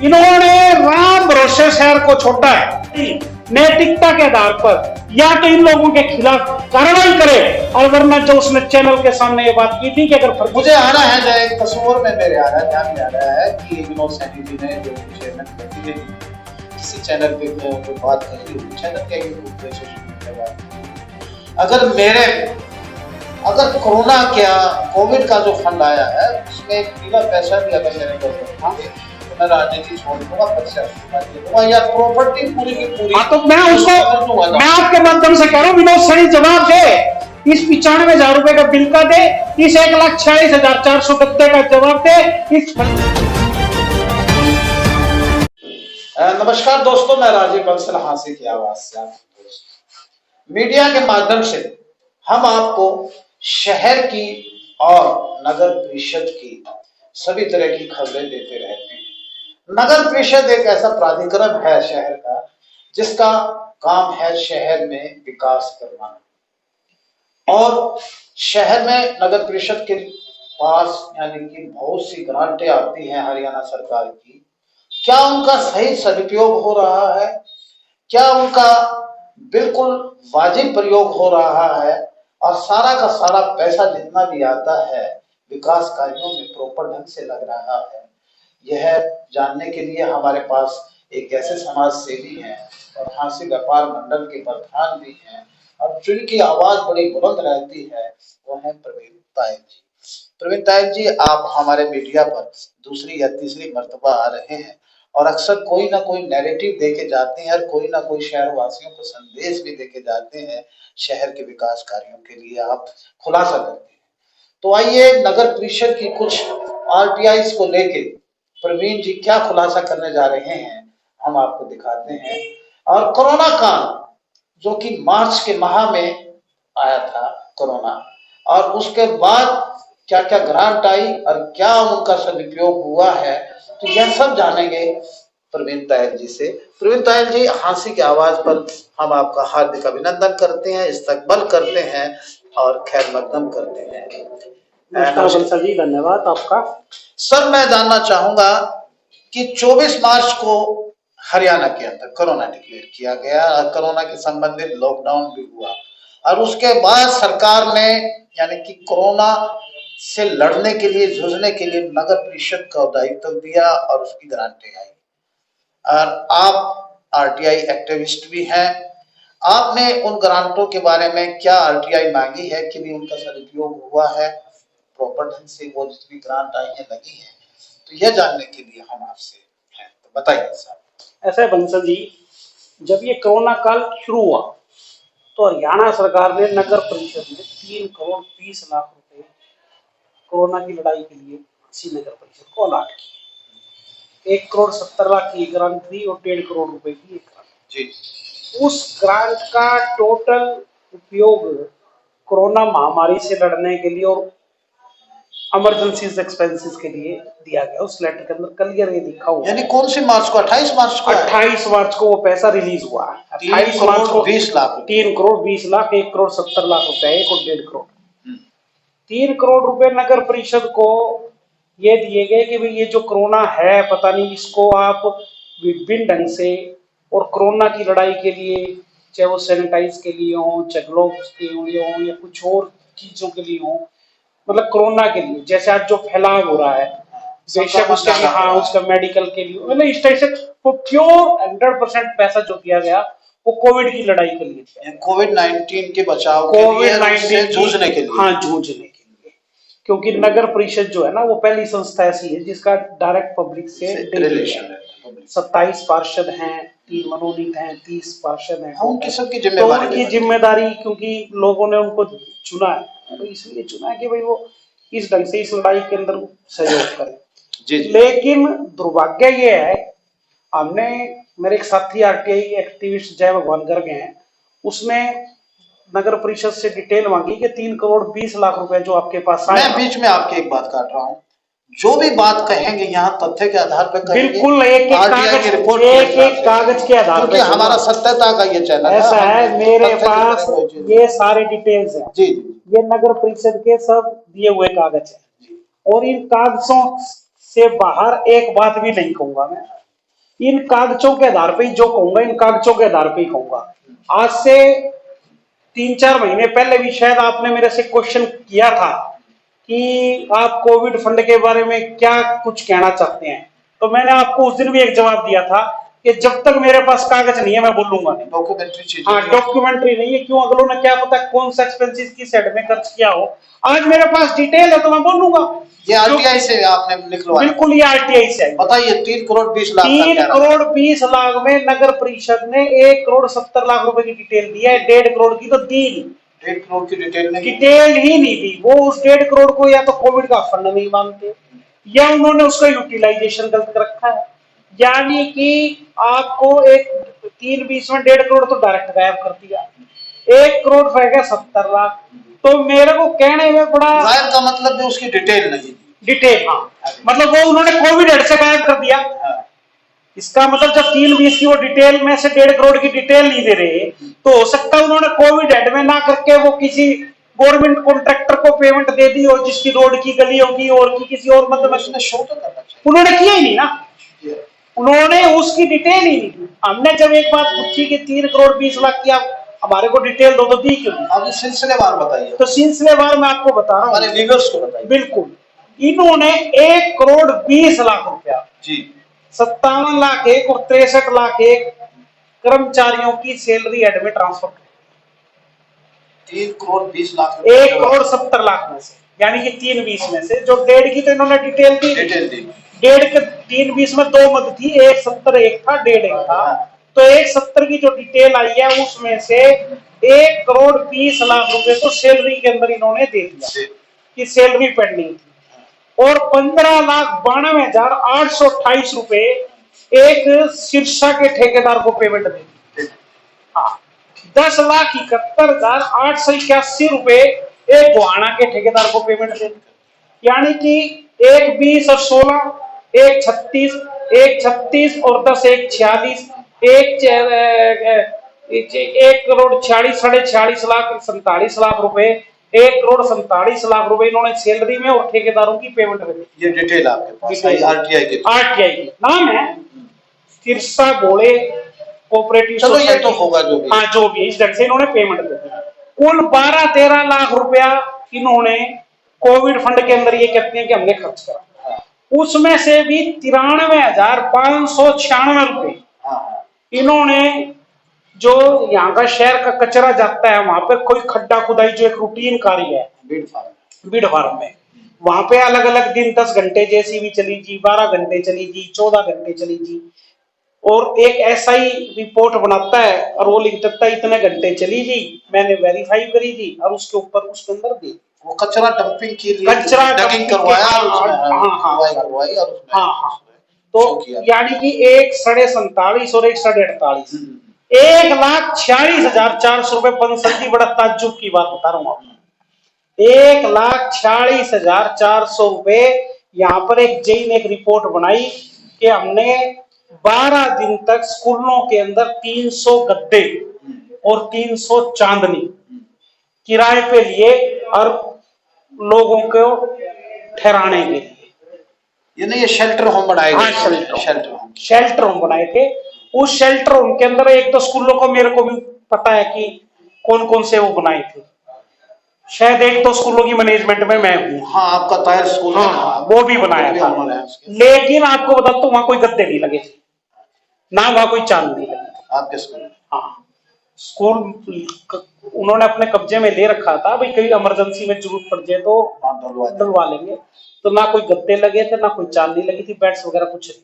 इन्होंने राम भरोसे शहर को छोड़ा है नैतिकता के आधार पर, या तो इन लोगों के खिलाफ कार्रवाई करे, और वरना जो उसने चैनल के सामने ये बात की थी कि अगर मुझे आ रहा है कसूर में मेरे ध्यान में आ रहा है कि विनोद सैनी जी ने जो चेयरमैन कमेटी ने किसी चैनल पे कोई बात कही, चैनल के यूट्यूब पे सोशल मीडिया बात, अगर कोरोना क्या कोविड का जो फंड आया है उसमें बिना पैसा भी अगर मेरे को मैं राजनीति छोड़ दूंगा, दूंगा या प्रॉपर्टी पूरी की पूरी। तो मैं आपके माध्यम से कह रहा हूँ, विनोद सैनी जवाब दे, इस 95,000 रुपए का बिल का दे, इस 1,46,400 गद्दे का जवाब दे, इस नमस्कार दोस्तों, मैं राजीव बंसल हांसी की आवाज से मीडिया के माध्यम से हम आपको शहर की और नगर परिषद की सभी तरह की खबरें देते रहते हैं। नगर परिषद एक ऐसा प्राधिकरण है शहर का जिसका काम है शहर में विकास करना, और शहर में नगर परिषद के पास यानी कि बहुत सी ग्रांटें आती हैं हरियाणा सरकार की। क्या उनका सही सदुपयोग हो रहा है, क्या उनका बिल्कुल वाजिब प्रयोग हो रहा है, और सारा का सारा पैसा जितना भी आता है विकास कार्यों में प्रॉपर ढंग से लग रहा है, यह जानने के लिए हमारे पास एक ऐसे समाज सेवी हैं और हांसी व्यापार मंडल के प्रधान भी हैं और जिनकी आवाज बड़ी बुलंद रहती है, वो है प्रवीण तायल जी। प्रवीण तायल जी, आप हमारे मीडिया पर दूसरी या तीसरी मर्तबा आ रहे हैं और अक्सर कोई ना कोई नैरेटिव देके जाते हैं और कोई ना कोई शहर वासियों को संदेश भी देके जाते हैं। शहर के विकास कार्यों के लिए आप खुलासा करते हैं, तो आइए नगर परिषद की कुछ आरटीआई को लेके प्रवीण जी क्या खुलासा करने जा रहे हैं हम आपको दिखाते हैं। और कोरोना काल जो कि मार्च के माह में आया था कोरोना, और उसके बाद क्या क्या ग्रांट आई और क्या उनका सदुपयोग हुआ है, तो यह सब जानेंगे प्रवीण तायल जी से। प्रवीण तायल जी, हांसी की आवाज पर हम आपका हार्दिक अभिनंदन करते हैं, इस्तकबाल करते हैं और खैर मकदम करते हैं। नमस्कार जी, धन्यवाद आपका। सर, मैं जानना चाहूंगा कि 24 मार्च को हरियाणा के अंदर कोरोना डिक्लेयर किया गया और कोरोना के संबंधित लॉकडाउन भी हुआ, और उसके बाद सरकार ने यानी कि कोरोना से लड़ने के लिए, जूझने के लिए नगर परिषद का दायित्व दिया और उसकी ग्रांटें आई। और आप आरटीआई एक्टिविस्ट भी हैं, आपने उन ग्रांटों के बारे में क्या आरटीआई मांगी है कि भी उनका सदुपयोग हुआ है, प्रॉपर ढंग से वो जितनी ग्रांट आई है लगी है, तो यह जानने के लिए हम आपसे हैं, तो बताइए साहब। ऐसा है बंसल जी, जब ये कोरोना काल शुरू हुआ तो हरियाणा सरकार ने नगर परिषद में 3 करोड़ 20 लाख रुपए कोरोना की लड़ाई के लिए इसी नगर परिषद को अलाट किए। 1 करोड़ 70 लाख की ग्रांट थी और 1.5 करोड़ रुपए की एक ग्रांट जी। उस ग्रांट का टोटल उपयोग कोरोना महामारी से लड़ने के लिए और इमरजेंसी एक्सपेंसेस के लिए दिया गया। उस लेटर के अंदर क्लियर ये लिखा हुआ, यानी कौन सी मार्च को? 28 मार्च को। 28 मार्च को वो पैसा रिलीज हुआ। 28 मार्च को 20 लाख, 3 करोड़ 20 लाख, 1 करोड़ 70 लाख रुपए, 1 और 1.5 करोड़, 3 करोड़ रुपए नगर परिषद को ये दिए गए कि भाई ये जो कोरोना है, पता नहीं इसको आप विभिन्न ढंग से, और कोरोना की लड़ाई के लिए चाहे वो सैनिटाइज के लिए हो, चाहे ग्लोव्स के लिए हो, या कुछ और चीजों के लिए हो, मतलब कोरोना के लिए जैसे आज जो फैलाव हो रहा है, बेशक उसका उसका मेडिकल के लिए, मतलब इस तरह से वो प्योर 100% पैसा जो दिया गया वो कोविड की लड़ाई के लिए, कोविड-19 के बचाव के लिए, कोविड-19 जूझने के लिए, हाँ जूझने के लिए, क्योंकि नगर परिषद जो है ना वो पहली संस्था ऐसी है जिसका डायरेक्ट पब्लिक से रिलेशन है। 27 पार्षद हैं, 3 मनोनीत हैं, 30 पार्षद हैं, उनकी सबकी जिम्मेदारी, क्योंकि लोगों ने उनको चुना है तो इसलिए चुना है कि भाई वो इस ढंग से इस लड़ाई के अंदर सहयोग करें। लेकिन दुर्भाग्य ये है, हमने, मेरे एक साथी आरटीआई एक्टिविस्ट जय भगवान गर्ग हैं, उसने नगर परिषद से डिटेल मांगी कि 3 करोड़ 20 लाख रुपए जो आपके पास आए। मैं बीच में आपकी एक बात काट रहा हूँ, जो भी बात कहेंगे यहाँ तथ्य के आधार पर कहेंगे, बिल्कुल एक कागज के आधार पर, हमारा सत्यता का ये चैनल ऐसा है। मेरे पास ये सारे डिटेल्स हैं जी, ये नगर परिषद के सब दिए हुए कागज हैं, और इन कागजों से बाहर एक बात भी नहीं कहूंगा मैं इन कागजों के आधार पे ही जो कहूंगा, इन कागजों के आधार पे ही कहूंगा। आज से 3-4 महीने पहले भी शायद आपने मेरे से क्वेश्चन किया था कि आप कोविड फंड के बारे में क्या कुछ कहना चाहते हैं, तो मैंने आपको उस दिन भी एक जवाब दिया था कि जब तक मेरे पास कागज नहीं है मैं बोलूंगा नहीं। डॉक्यूमेंट्री चीज, हाँ, डॉक्यूमेंट्री नहीं है, क्यों अगलों ने क्या पता कौन सा एक्सपेंसेस किस हेड में खर्च किया हो। आज मेरे पास डिटेल है तो मैं बोलूंगा। ये आरटीआई से आपने निकलवाया? बिल्कुल, ये आरटीआई से है। बताइए, 3 करोड़ 20 लाख 3 करोड़ 20 लाख में नगर परिषद ने 1 करोड़ 70 लाख रुपए की डिटेल दी है, 1.5 करोड़ की तो दी नहीं। 1 करोड़ की डिटेल ही नहीं दी। वो उस 1.5 करोड़ को या तो कोविड का फंड नहीं मानते, या उन्होंने उसका यूटिलाइजेशन गलत कर रखा है। यानी कि आपको एक 3-20 में 1.5 करोड़ तो डायरेक्ट गायब कर दिया, 1 करोड़ रह गया 70 लाख। तो मेरे को कहने में बड़ा गायब का मतलब भी उसकी डिटेल नहीं, डिटेल, हाँ, मतलब वो उन्होंने कोविड हेड से गायब कर दिया। इसका मतलब जब 3-20 की वो डिटेल में से 1.5 करोड़ की डिटेल नहीं दे रहे, तो हो सकता है उन्होंने कोविड हेड में ना करके वो किसी गवर्नमेंट कॉन्ट्रैक्टर को पेमेंट दे दी और जिसकी रोड की गलियों की और की किसी और मतलब उसने शो तो करना चाहिए। उन्होंने किया ही नहीं ना, उन्होंने उसकी डिटेल ही नहीं दी। हमने जब एक बात पूछी कि 3 करोड़ 20 लाख की आप हमारे को डिटेल दो, तो दी क्यों नहीं? अब सिलसिलेवार बताइए। तो सिलसिलेवार मैं आपको बता रहा हूँ, व्यूअर्स को बताइए। बिल्कुल, इन्होंने 1 करोड़ 20 लाख रुपया जी, 57 लाख एक और 63 लाख एक कर्मचारियों की सैलरी हेड में ट्रांसफर कर, 3 करोड़ 20 लाख, 1 करोड़ 70 लाख में से, यानी कि 3-20 में से जो 1.5 की तो इन्होंने डिटेल दी, 1.5 के 3-20 में 2 मद थी, 1 70 एक था, 1.5 एक था। तो 1 70 की जो डिटेल आई है उसमें से 1 करोड़ 20 लाख रुपए तो सैलरी के अंदर इन्होंने दे दिया कि सैलरी पेंडिंग थी, और 15,92,828 रुपए एक सिरसा के ठेकेदार को पेमेंट दे दी। हाँ, 10,71,881 रुपए एक गोहाना के ठेकेदार को पेमेंट दे दी। यानी कि 1 20 और 16, 1 36, 1 36 और 10 1 46, 1 करोड़ 46 साढ़े 46 लाख 47 लाख रुपए, 1 करोड़ 47 लाख रुपए इन्होंने सैलरी में और ठेकेदारों की पेमेंट में दी। ये डिटेल आपके पास है? आरटीआई की नाम है सिरसा बोले कोऑपरेटिव। चलो ये तो होगा जो भी, हाँ, जो भी इस ढंग से इन्होंने पेमेंट दी। कुल 12-13 लाख रुपया इन्होंने कोविड फंड के अंदर ये कहते हैं कि हमने खर्च करा, उसमें से भी 93,596 रुपए इन्होंने जो यहाँ का शहर का कचरा जाता है वहां पे कोई खड्डा खुदाई जो एक रूटीन कार्य है बीड़ फार्म में, वहां पे अलग अलग दिन 10 घंटे जेसीबी चली जी, 12 घंटे चली जी, 14 घंटे चली जी, और एक ऐसा ही रिपोर्ट बनाता है और वो लिख देता है इतने घंटे चली जी, मैंने वेरीफाई करी जी, और उसके ऊपर उसके अंदर दी वो कचरा डंपिंग की कचरा डगिंग करवाया और तो यानी कि 1 साढ़े 47 और 1 साढ़े 48, 1,46,400 रुपए पंसल की। बड़ा ताज्जुब की बात बता रहा हूँ आपको, 1,46,400 रुपए। यहाँ पर एक जेई ने एक रिपोर्ट बनाई कि हमने 12 दिन तक स्कूलों के अंदर 300 गद्दे और 300 चांदनी किराए पे लिए और लोगों को ठहराने के लिए, ये नहीं, ये शेल्टर होम बनाए। हाँ, शेल्टर होम बनाए थे। उस शेल्टर होम के अंदर एक तो स्कूलों को मेरे को भी पता है कि कौन कौन से वो बनाए थे, शायद एक तो स्कूलों की मैनेजमेंट में मैं हूँ। हाँ, आपका तायर स्कूल, हाँ, वो भी बनाया था, लेकिन आपको बता तो वहां कोई गद्दे नहीं लगे थे, ना वहां कोई चांद नहीं लगी आपके स्कूल। हाँ, स्कूल उन्होंने अपने कब्जे में ले रखा था, भाई कहीं इमरजेंसी में जरूरत पड़ जाए तो डलवा लेंगे, तो ना कोई गद्दे लगे थे, ना कोई चांदी लगी थी, बेड्स वगैरह कुछ नहीं।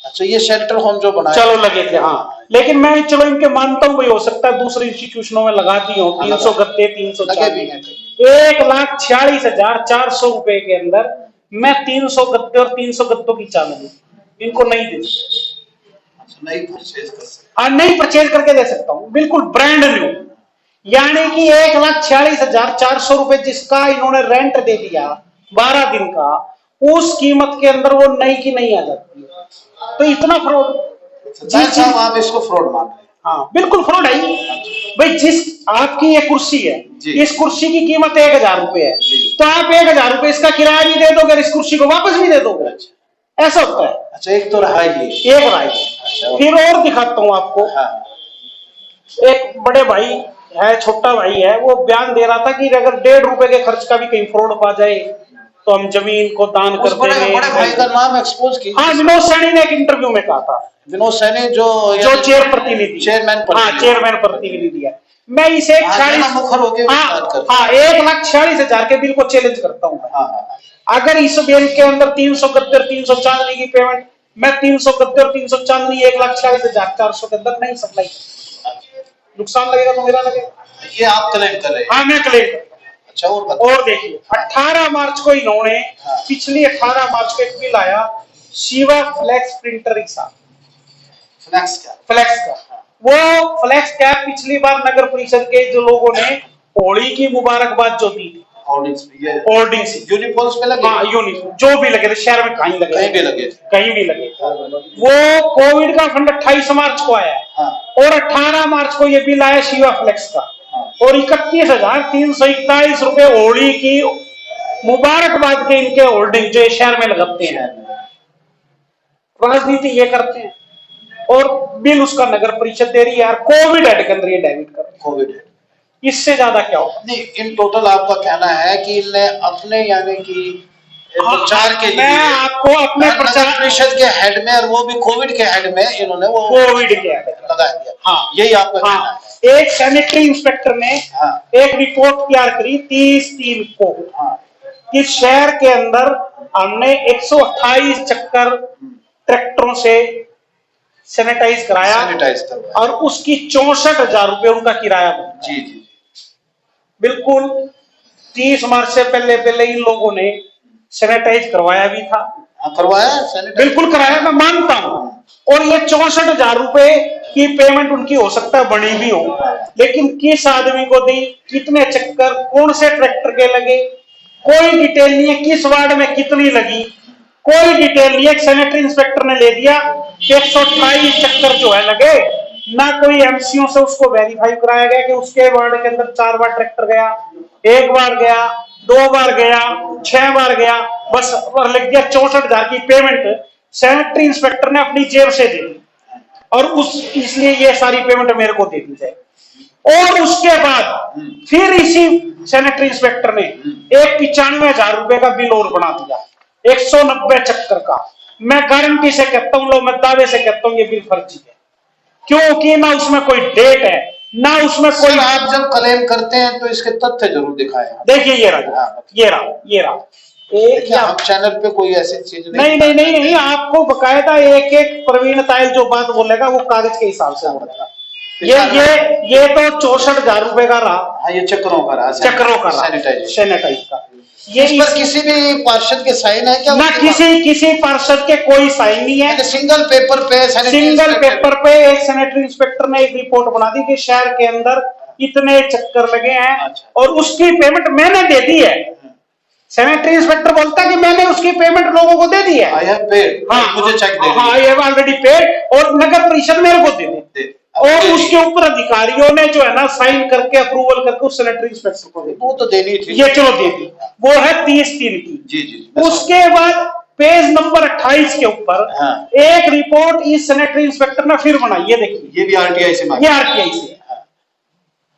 अच्छा, ये शेल्टर होम जो बनाया, चलो लगे थे, हाँ, लेकिन मैं चलो इनके मानता हूँ, भाई हो सकता है दूसरे इंस्टीट्यूशनों में लगा दी हो 300 गद्दे, 300 चांदी। 1,46,400 रुपए के अंदर मैं 300 गद्दे और 300 गद्दों की चांदी इनको नहीं दे सकता, नहीं परचेज कर सकता, नहीं परचेज करके दे सकता हूँ, बिल्कुल ब्रांड न्यू। यानी कि 1,46,400 रुपए जिसका इन्होंने रेंट दे दिया 12 दिन का, उस कीमत के अंदर वो नई की नहीं आ जाती है। तो इतना फ्रॉड जी साहब, आप इसको फ्रॉड मान रहे हैं? हाँ, बिल्कुल फ्रॉड है भाई। जिस आपकी ये कुर्सी है, इस कुर्सी की कीमत 1,000 रुपए है, तो आप 1,000 रुपए इसका किराया भी दे दोगे, इस कुर्सी को वापस भी दे दोगे, ऐसा होता है। अच्छा, एक तो रहा ये, एक राय। अच्छा, फिर और दिखाता हूं आपको। हाँ, एक बड़े भाई है, छोटा भाई है, वो बयान दे रहा था कि अगर 1.5 रुपए के खर्च का भी कहीं फ्रॉड पा जाए तो हम जमीन को दान उस कर बड़े देंगे। भाई का नाम एक्सपोज कीजिए। हाँ, विनोद सैनी ने एक इंटरव्यू में कहा था। विनोद सैनी जो चेयर प्रतिनिधि, चेयरमैन, हाँ चेयरमैन प्रतिनिधि है। मैं इसे 40, मुखर होके हाँ बात कर, हाँ 1,46,000 के बिल को चैलेंज करता हूँ। अगर इस बिल के अंदर 300 गद्दर 300 चांदनी की पेमेंट, मैं 300 गद्दर 300 चांदनी 1,46,400 के अंदर नहीं सप्लाई, नुकसान लगेगा तो मेरा लगेगा। ये आप क्लेम कर रहे हैं? हाँ मैं क्लेम। अच्छा, और देखिए 18 मार्च को इन्होंने, पिछली 18 मार्च को एक बिल आया शिवा फ्लैक्स प्रिंटर के साथ। फ्लैक्स का वो फ्लैक्स क्या, पिछली बार नगर परिषद के जो लोगों ने होली की मुबारकबाद जो दी थी, होर्डिंग्स यूनिफॉर्म्स पे लगे, हाँ यूनिफॉर्म जो भी लगे थे शहर में, कहीं लगे, कहीं भी लगे, कहीं भी लगे। वो कोविड का फंड 28 मार्च को आया, हाँ। और 18 मार्च को ये बिल आया शिवा फ्लेक्स का, हाँ। और 31,341 रुपए होली की मुबारकबाद के इनके होर्डिंग जो शहर में लगाते हैं। राजनीति ये करते हैं और बिल उसका नगर परिषद दे रही है यार, कोविड हेड के अंदर ये डेबिट कर, कोविड हेड, इससे ज्यादा क्या हो। नहीं, इन टोटल आपका कहना है कि इनने अपने यानी कि प्रचार के लिए, मैं आपको अपने प्रचार परिषद के हेड में, और वो भी कोविड के हेड में, इन्होंने वो कोविड के हेड लगा दिया। हाँ, यही आपका कहना है। एक सैनिटरी इंस्पेक्टर ने, हाँ, एक रिपोर्ट तैयार करी 30/3 को, हाँ, कि शहर के अंदर हमने 128 चक्कर ट्रैक्टरों से सैनिटाइज कराया, और उसकी 64,000 रुपए उनका किराया बना। जी जी, बिल्कुल 30 मार्च से पहले पहले इन लोगों ने सैनिटाइज करवाया भी था। करवाया, बिल्कुल कराया, मैं मानता हूं। और ये 64,000 रुपए की पेमेंट उनकी हो सकता है बनी भी हो, लेकिन किस आदमी को दी, कितने चक्कर, कौन से ट्रैक्टर के लगे, कोई डिटेल नहीं है। किस वार्ड में कितनी लगी, कोई डिटेल नहीं है। एक सैनिटरी इंस्पेक्टर ने ले दिया 128 चक्कर जो है लगे, ना कोई एमसीओ से उसको वेरीफाई कराया गया कि उसके वार्ड के अंदर 4 बार ट्रैक्टर गया, 1 बार गया, 2 बार गया, 6 बार गया, बस, और लिख दिया 64,000 की पेमेंट सैनिटरी इंस्पेक्टर ने अपनी जेब से दे दी, और इसलिए ये सारी पेमेंट मेरे को दे दी जाए। और उसके बाद फिर इसी सैनिटरी इंस्पेक्टर ने एक 95,000 रुपए का बिल और बना दिया 190 चक्कर का। मैं गारंटी से कहता हूं, लो मैं दावे से कहता हूं ये बिल फर्जी है, क्योंकि ना उसमें कोई डेट है, ना उसमें कोई। आप जब क्लेम करते हैं तो इसके तथ्य जरूर दिखाएं। देखिए ये रहा, ये रहा, ये रहा। हम चैनल पे कोई ऐसी चीज नहीं, आपको बकायदा एक एक प्रवीण तायल जो बात बोलेगा वो कागज के हिसाब से बोलेगा। ये तो 64,000 रुपए का रहा, ये चक्रों का रहा, सैनिटाइज का। ये इस पर किसी भी पार्षद के साइन है क्या? ना, किसी पार्षद के कोई साइन नहीं है। सिंगल पेपर पे एक सैनिटरी इंस्पेक्टर ने एक रिपोर्ट बना दी कि शहर के अंदर इतने चक्कर लगे हैं, और उसकी पेमेंट मैंने दे दी है। सैनिटरी इंस्पेक्टर बोलता है कि मैंने उसकी पेमेंट लोगों को दे दी है, आई हैव पेड, हाँ, मुझे चेक दे, हाँ, आई हैव ऑलरेडी पेड, और नगर परिषद मेरे को दे दी, और उसके ऊपर अधिकारियों ने जो है ना साइन करके अप्रूवल करके उस सैनिटरी इंस्पेक्टर को दे दी। वो तो देनी थी, ये चलो दे दी, वो है 30/3 की। जी जी। उसके बाद पेज नंबर 28 के ऊपर, हाँ, एक रिपोर्ट इस सैनिटरी इंस्पेक्टर ने फिर बनाई, ये देखिए, ये भी आरटीआई से, ये आरटीआई से।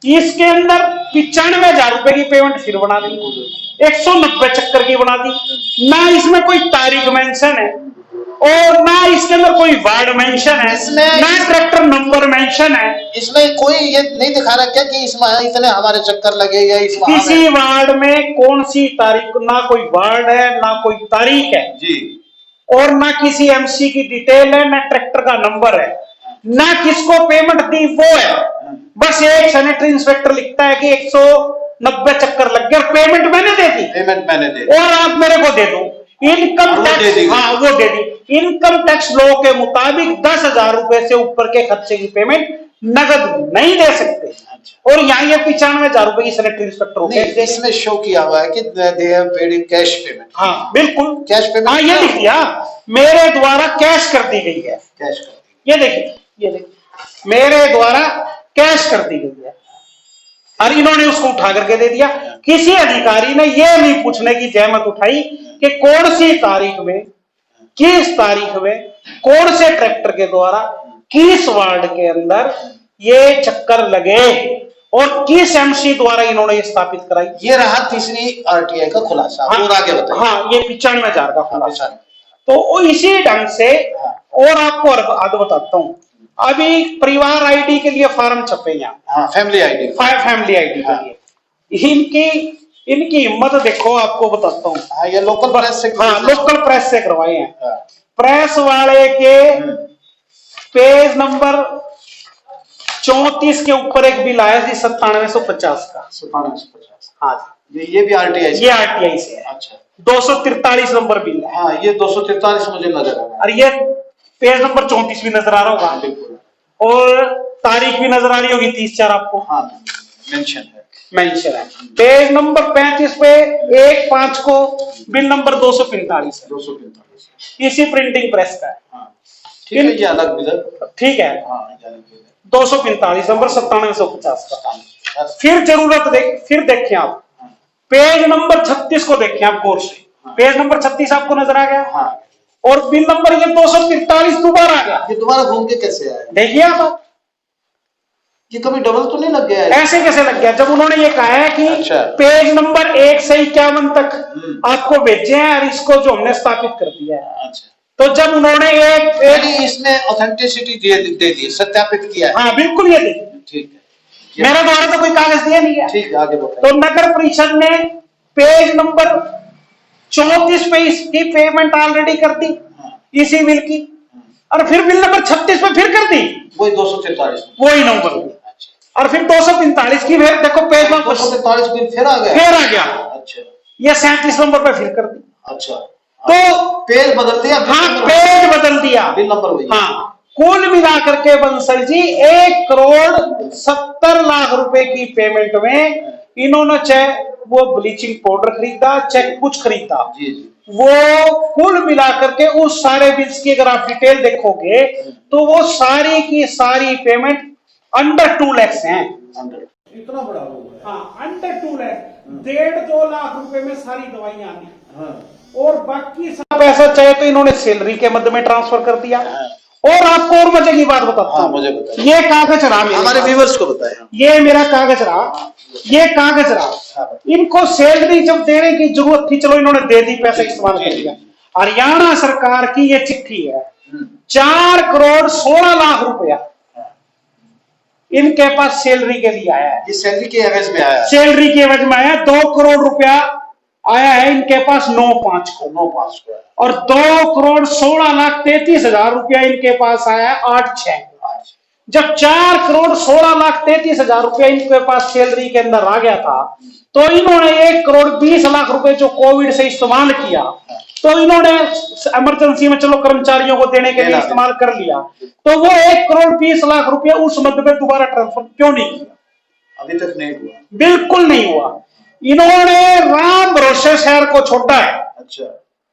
इसके अंदर 95,000 रुपए की पेमेंट फिर बना दी, 190 चक्कर की बना दी। ना इसमें कोई तारीख मेंशन है, और ना इसके अंदर कोई वार्ड मेंशन है, ना ट्रैक्टर नंबर मेंशन है। इसमें कोई ये नहीं दिखा रहा क्या कि इसमें इतने हमारे चक्कर लगे, या इसमें किसी वार्ड में कौन सी तारीख, ना कोई वार्ड है, ना कोई तारीख है जी, और ना किसी एमसी की डिटेल है, ना ट्रैक्टर का नंबर है, ना किसको पेमेंट दी वो है। बस एक सैनिटरी इंस्पेक्टर लिखता है कि 190 चक्कर लग गए, पेमेंट मैंने दे दी, और आप मेरे को दे दो। इनकम टैक्स, हाँ वो दे दी। इनकम टैक्स लॉ के मुताबिक 10,000 रुपए से ऊपर के खर्चे की पेमेंट नगद नहीं दे सकते। और यहाँ ये 95,000 रुपए की सैनिटरी इंस्पेक्टर होते हैं, इसमें शो किया हुआ है कि they have paid in cash payment. हाँ बिल्कुल, कैश पेमेंट, हाँ ये लिख दिया, मेरे द्वारा कैश कर दी गई है, कैश कर दी। ये देखिए, ये देखिए, मेरे द्वारा कैश कर दी गई है, और इन्होंने उसको उठा करके दे दिया। किसी अधिकारी ने यह नहीं पूछने की जहमत उठाई कि कौन सी तारीख में किस तारीख में कौन से ट्रैक्टर के द्वारा किस वार्ड के अंदर ये चक्कर लगे और किस एमसी द्वारा इन्होंने ये स्थापित कराई। ये रहा तीसरी आरटीआई का खुलासा। हाँ, और आगे बताइए। हाँ, ये 95,000 का खुलासा। तो वो इसी ढंग से और आपको आगे बताता हूँ। अभी परिवार आईडी के लिए फॉर्म छपे यहाँ। हाँ, फैमिली आईडी। फैमिली आईडी के लिए इनकी हिम्मत देखो, आपको बताता हूँ। हाँ, ये लोकल प्रेस से। हाँ, लोकल प्रेस से करवाए हैं। प्रेस वाले के पेज नंबर 34 के ऊपर एक बिल आया जी 9750 का। 9750। हाँ, ये भी आरटीआई से। ये आरटीआई से है। अच्छा। 243 नंबर बिल है। हाँ, ये 243 मुझे नजर आ रहा है। और ये पेज नंबर 34 भी नजर आ रहा होगा। बिल्कुल। और तारीख भी नजर आ रही होगी 30/4 आपको। हाँ, मेंशन है। पेज नंबर 35 पे 1/5 को बिल नंबर 245 है। 245 इसी प्रिंटिंग प्रेस का है। हाँ, ठीक है, ये अलग बिल। ठीक है। हाँ, 245 नंबर 9750 का। फिर जरूरत फिर देखें आप पेज नंबर 36 को देखें आप गौर से। पेज नंबर 36 आपको नजर आ गया। हाँ। और बिल नंबर ये 243 दोबारा आ गया। ये दोबारा घूम के कैसे आया? देखिए आप, ये कभी डबल तो नहीं लग गया है? ऐसे कैसे लग गया, जब उन्होंने ये कहा है कि अच्छा। पेज नंबर 1 से 51 तक आपको भेजे हैं और इसको जो हमने स्थापित कर दिया है। अच्छा। तो जब उन्होंने एक इसमें ऑथेंटिसिटी दे दी, सत्यापित किया है। हाँ, बिल्कुल ये देखिए। ठीक है, मेरे द्वारा तो कोई कागज दिया नहीं है। ठीक है, आगे बताइए। तो नगर परिषद ने पेज नंबर 34 पे इसकी पेमेंट ऑलरेडी कर दी। हाँ। इसी बिल की। और फिर बिल नंबर 36 पे फिर कर दी वही 243 वही नंबर। और फिर 245 की फिर देखो पेज नंबर 243 बिल फिर आ गया। अच्छा। ये 37 नंबर पे फिर कर दी। अच्छा। तो पेज बदल दिया। हाँ, पेज बदल दिया, बिल नंबर वही। हाँ। कुल मिलाकर के बंसल जी 1,70,00,000 रुपए की पेमेंट में इन्होंने चाहे वो ब्लीचिंग पाउडर खरीदा, चाहे कुछ खरीदा, वो कुल मिलाकर के उस सारे बिल्स की अगर आप डिटेल देखोगे तो वो सारी की सारी पेमेंट अंडर 2 लाख है। इतना बड़ा होगा। हाँ, अंडर 2 लाख, 1.5-2 लाख रुपए में सारी दवाइयां आनी। हाँ। और बाकी सब पैसा चाहे तो इन्होंने सैलरी के मध्य में ट्रांसफर कर दिया। हाँ। और आपको और मजे की बात बताता हूं। हाँ, मुझे बताइए। ये कागज रहा, हमारे व्यूअर्स को बताएं। ये मेरा कागज रहा, ये कागज रहा। हाँ। इनको सैलरी जब देने की जरूरत थी, चलो इन्होंने दे दी, पैसा इस्तेमाल कर लिया। हरियाणा सरकार की ये चिट्ठी है, 4,16,00,000 रुपया इनके पास सैलरी के लिए आया है। ये सैलरी के एवज में आया है। सैलरी के एवज में आया। 2 करोड़ रुपया आया है इनके पास 9/5 को। और 2,16,33,000 रुपया इनके पास आया है 8/6। जब 4,16,33,000 रुपया इनके पास सैलरी के अंदर आ गया था, तो इन्होंने 1,20,00,000 रुपए जो कोविड से इस्तेमाल किया, तो इन्होंने इमरजेंसी में चलो कर्मचारियों को देने के लिए इस्तेमाल कर लिया, तो वो 1,20,00,000 रुपया उस मध्य में दोबारा ट्रांसफर क्यों नहीं किया? अभी तक नहीं हुआ। बिल्कुल नहीं हुआ। इन्होंने राम भरोसे शहर को छोड़ा है। अच्छा।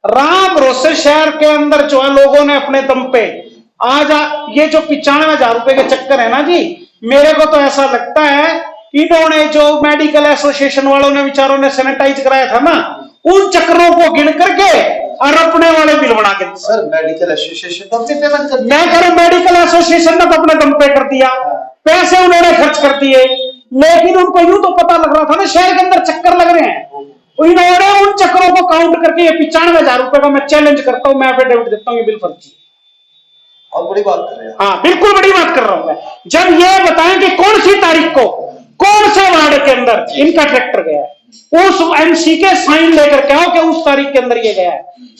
राम भरोसे शहर के अंदर जो है लोगों ने अपने दम पे आज ये जो 95,000 रुपए के चक्कर है ना जी, मेरे को तो ऐसा लगता है इन्होंने जो मेडिकल एसोसिएशन वालों ने विचारों ने सैनिटाइज कराया था ना, उन चक्करों को गिन करके और अपने वाले बिल बना के। सर, मेडिकल एसोसिएशन तो अपनी पेमेंट कर, मैं कह रहा हूं मेडिकल एसोसिएशन ने तो अपने दम पे कर दिया, पैसे उन्होंने खर्च कर दिए, लेकिन उनको यूं तो पता लग रहा था ना शहर के अंदर चक्कर लग रहे हैं। इन्होंने उन चक्करों को काउंट करके ये 95,000 रुपए का मैं चैलेंज करता हूं, मैं एफिडेविट देता हूं, ये बिल फर्जी। और बड़ी बात कर रहे हैं। हाँ, बिल्कुल बड़ी बात कर रहा हूं मैं। जब ये बताएं कि कौन सी तारीख को कौन से वार्ड के अंदर इनका ट्रैक्टर गया है, उस एमसी के साइन लेकर के आओ कि उस तारीख के अंदर ये गया है।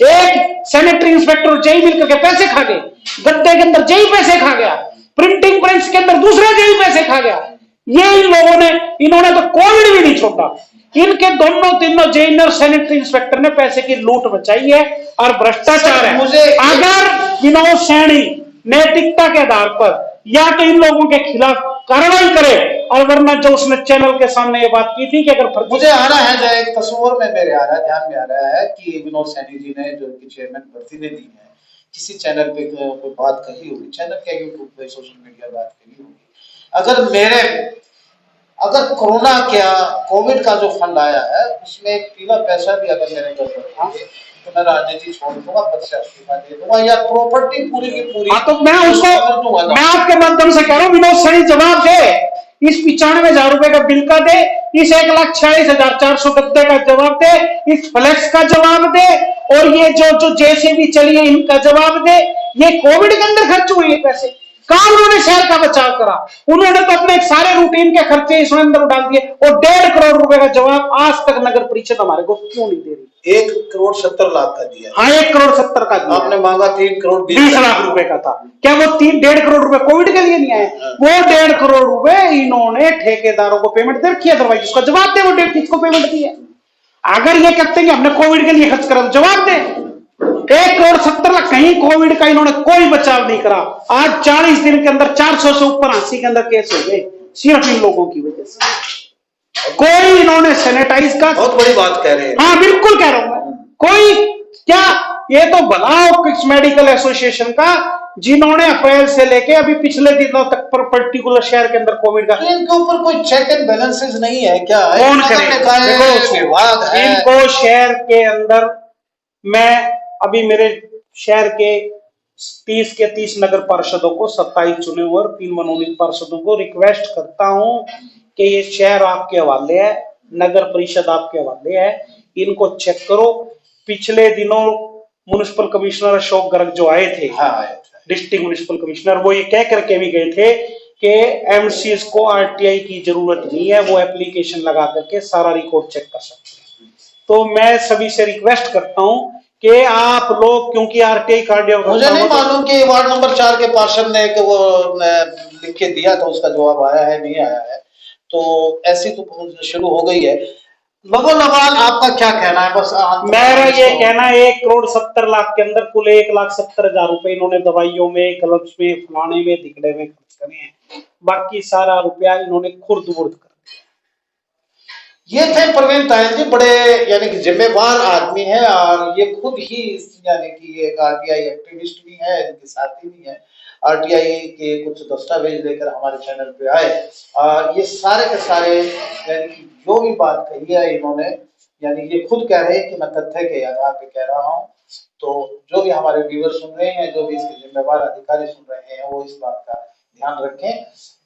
एक सैनिटरी इंस्पेक्टर जेई मिलकर के पैसे खा गए, गद्दे के अंदर जेई पैसे खा गया, प्रिंटिंग प्रेस के अंदर दूसरा जेई पैसे खा गया। ये इन लोगों ने, इन्होंने तो कोविड भी नहीं छोड़ा। इनके दोनों तीनों जेई और सैनिटरी इंस्पेक्टर ने पैसे की लूट मचाई है और भ्रष्टाचार है। अगर विनोद सैनी नैतिकता के आधार पर या तो इन लोगों के खिलाफ कार्रवाई करे, और वरना जो उसने चैनल के सामने ये बात की थी कि अगर मुझे आ रहा है, जो एक तस्वीर में मेरे आ रहा है, ध्यान में आ रहा है कि विनोद सैनी जी ने, जो कि चेयरमैन भर्ती ने दी है, किसी चैनल पे कोई बात कही होगी, चैनल क्या, यूट्यूब पे, सोशल मीडिया बात कही होगी। अगर कोरोना क्या कोविड का जो फंड आया है, उसमें एक पीला पैसा भी अगर मेरे घर पर था, कि मैं राजनीति छोड़ दूंगा, पद से इस्तीफा दे दूंगा या प्रॉपर्टी पूरी की पूरी हाँ, तो मैं उसको, मैं आपके माध्यम से कह रहा हूँ विनोद सैनी जवाब दे, इस 95,000 रुपए का बिल का दे, इस 1,46,400 गद्दे का जवाब दे, इस फ्लेक्स का जवाब दे, और ये जो जेसीबी चली है इनका जवाब दे। ये कोविड के अंदर खर्च हुए पैसे, कहां उन्होंने शहर का बचाव करा? उन्होंने तो अपने सारे रूटीन के खर्चे इसमें अंदर डाल दिए, और 1.5 करोड़ रुपए का जवाब आज तक नगर परिषद हमारे को क्यों नहीं दे रही? 1,70,00,000 का दिया। हाँ, 1,70,00,000 का दिया। आपने मांगा 3,20,00,000 रुपए का था। क्या वो 1.5 करोड़ रुपए कोविड के लिए नहीं आए? वो 1.5 करोड़ रुपए इन्होंने ठेकेदारों को पेमेंट दे रखी है, अदरवाइज उसका जवाब दे, वो 1.5 किसको पेमेंट दी है? अगर ये कहते हैं कि हमने कोविड के लिए खर्च करा, तो जवाब दे। 1,70,00,000 कहीं कोविड का इन्होंने कोई बचाव नहीं करा। आज 40 दिन के अंदर 400 से ऊपर 80 के अंदर केस हो गए, सिर्फ इन लोगों की वजह से। कोई इन्होंने सैनिटाइज का, बहुत बड़ी बात कह रहे हैं। हाँ बिल्कुल कह रहा हूं मैं, कोई क्या, ये तो बनाओ किस मेडिकल एसोसिएशन का, जिन्होंने अप्रैल से लेके अभी पिछले दिनों तक पर पर्टिकुलर शहर के अंदर कोविड का, तो इनके ऊपर कोई चेक एंड बैलेंसेस नहीं है क्या? कौन करे? विभाग है इनको शहर के अंदर, मैं अभी मेरे शहर के 30 के 30 नगर पार्षदों को, 27 चुने हुए और 3 मनोनीत पार्षदों को रिक्वेस्ट करता हूं कि ये शहर आपके हवाले है, नगर परिषद आपके हवाले है, इनको चेक करो। पिछले दिनों म्युनिसिपल कमिश्नर अशोक गर्ग जो आए थे, डिस्ट्रिक्ट म्युनिसिपल कमिश्नर, वो ये कह करके भी गए थे कि एमसीएस को आरटीआई की जरूरत नहीं है, वो एप्लीकेशन लगा करके सारा रिकॉर्ड चेक कर सकते हैं। तो मैं सभी से रिक्वेस्ट करता हूं कि आप लोग, क्योंकि आरटीआई कार्ड, मुझे नहीं मालूम कि वार्ड नंबर 4 के पार्षद ने कि वो लिख के दिया था, उसका जवाब आया है नहीं आया है, तो ऐसी तो शुरू हो गई है। बबल नवाल, आपका क्या कहना है? बस मेरा ये कहना है 1,70,00,000 के अंदर कुल 1,70,000 रुपए इन्होंने दवाइयों में, ग्लव्स में, फलाने में, दिखने में खर्च करे हैं, बाकी सारा रुपया इन्होंने खुर्द-बुर्द कर दिया। ये थे प्रवीण तायल जी, बड़े यानी कि जिम्मेवार आदमी है, और ये खुद ही यानी कि एक आरटीआई एक्टिविस्ट भी है, इनके साथी भी है। आरटीआई के कुछ दस्तावेज लेकर हमारे चैनल पे आए, और ये सारे के सारे यानी कि जो भी बात कही है इन्होंने, यानी ये खुद कह रहे हैं कि मैं तथ्य के आधार पे कह रहा हूँ। तो जो भी हमारे व्यूअर सुन रहे हैं, जो भी इसके जिम्मेवार अधिकारी सुन रहे हैं, वो इस बात का ध्यान रखें।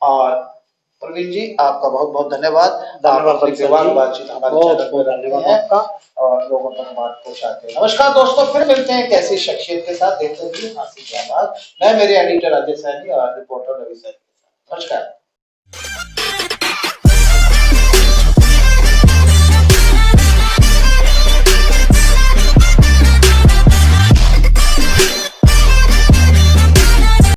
और प्रवीण जी, आपका बहुत बहुत धन्यवाद। बातचीत हमारे चैनल पर धन्यवाद आपका, और लोगों तक बात पहुंचाते हैं। नमस्कार दोस्तों, फिर मिलते हैं कैसी शख्सियत के साथ, देखते हुए हासिल के बाद। मैं, मेरे एडिटर अजय सैनी और रिपोर्टर रवि सैनी। नमस्कार।